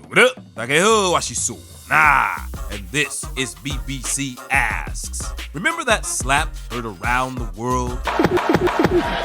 What up? 大家好，我是唢呐 and this is BBC Asks. Remember that slap heard around the world?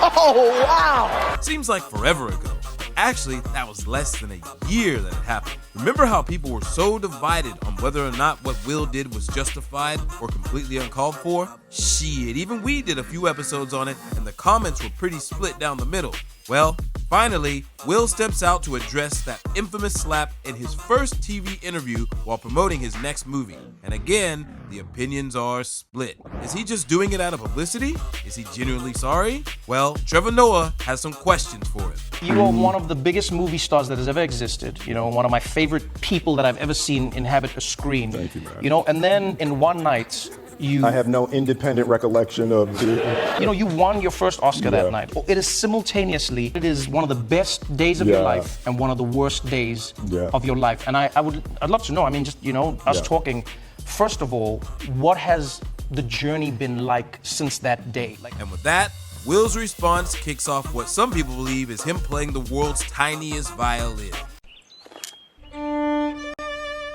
Oh, wow! Seems like forever ago. Actually, that was less than a year that it happened. Remember how people were so divided on whether or not what Will did was justified or completely uncalled for? Shit, even we did a few episodes on it, and the comments were pretty split down the middle. Well, finally, Will steps out to address that infamous slap in his first TV interview while promoting his next movie. And again, the opinions are split. Is he just doing it out of publicity? Is he genuinely sorry? Well, Trevor Noah has some questions for him. You are one of the biggest movie stars that has ever existed. You know, one of my favorite people that I've ever seen inhabit a screen. Thank you, man. You know, and then in one night, I have no independent recollection of it. You know, you won your first Oscar that night. It is simultaneously, it is one of the best days of your life and one of the worst days of your life. And I'd love to know, I mean, just, you know, us talking, first of all, what has the journey been like since that day? And with that, Will's response kicks off what some people believe is him playing the world's tiniest violin.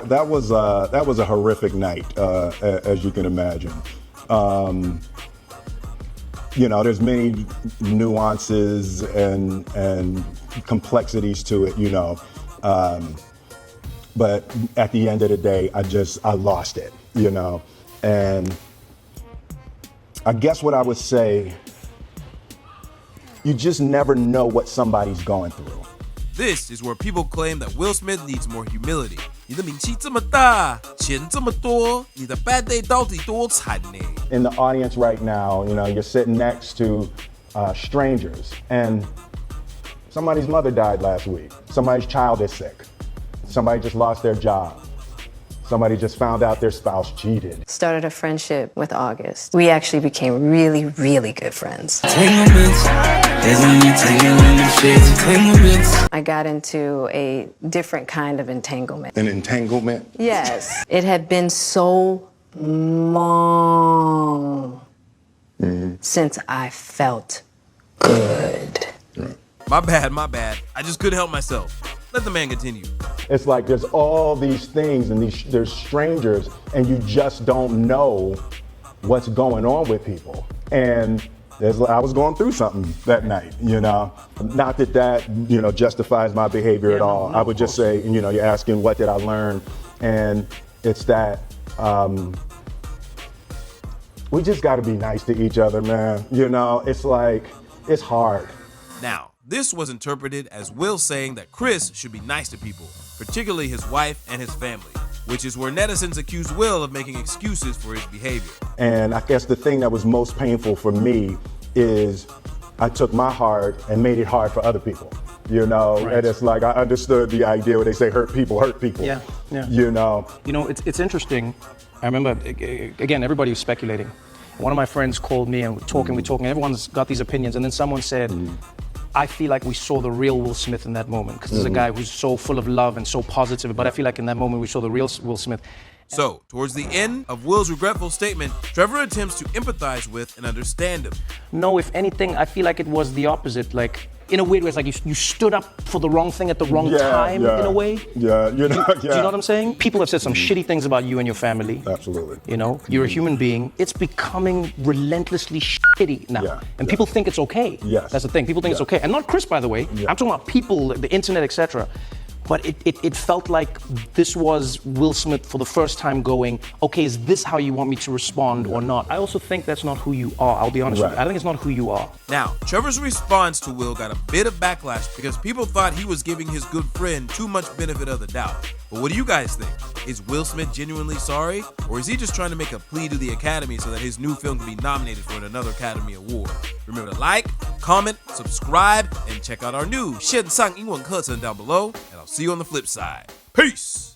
That was a horrific night, as you can imagine. You know, there's many nuances and complexities to it, you know. But at the end of the day, I lost it, you know. And I guess what I would say, you just never know what somebody's going through. This is where people claim that Will Smith needs more humility. 你的名气这么大，钱这么多，你的 bad day 到底多惨呢？ In the audience right now, you know, you're sitting next to strangers, and somebody's mother died last week. Somebody's child is sick. Somebody just lost their job. Somebody just found out their spouse cheated. Started a friendship with August. We actually became really, really good friends. I got into a different kind of entanglement. An entanglement? Yes. It had been so long since I felt good. My bad. I just couldn't help myself. Let the man continue. It's like there's all these things and there's strangers and you just don't know what's going on with people. And I was going through something that night, you know. Not that, you know, justifies my behavior at all. I would just say, you know, you're asking what did I learn? And it's that we just gotta be nice to each other, man. You know, it's like, it's hard. Now, this was interpreted as Will saying that Chris should be nice to people, particularly his wife and his family, which is where netizens accused Will of making excuses for his behavior. And I guess the thing that was most painful for me is I took my heart and made it hard for other people, you know? Right. And it's like I understood the idea where they say hurt people. Yeah. You know? You know, it's interesting. I remember, again, everybody was speculating. One of my friends called me and we're talking, everyone's got these opinions, and then someone said, I feel like we saw the real Will Smith in that moment, because there's a guy who's so full of love and so positive, but I feel like in that moment we saw the real Will Smith. So, towards the end of Will's regretful statement, Trevor attempts to empathize with and understand him. No, if anything, I feel like it was the opposite. Like, in a weird way, it's like you stood up for the wrong thing at the wrong time, in a way. Yeah, you know, Do you know what I'm saying? People have said some shitty things about you and your family. Absolutely. You know, you're a human being. It's becoming relentlessly shitty now. And people think it's okay. Yes. That's the thing. People think it's okay. And not Chris, by the way. I'm talking about people, the internet, etc. But it felt like this was Will Smith for the first time going, okay, is this how you want me to respond or not? I also think that's not who you are. I'll be honest with you. I think it's not who you are. Now, Trevor's response to Will got a bit of backlash because people thought he was giving his good friend too much benefit of the doubt. But what do you guys think? Is Will Smith genuinely sorry? Or is he just trying to make a plea to the Academy so that his new film can be nominated for another Academy Award? Remember to like, comment, subscribe, and check out our new 线上英文课程 down below. And I'll see you on the flip side. Peace!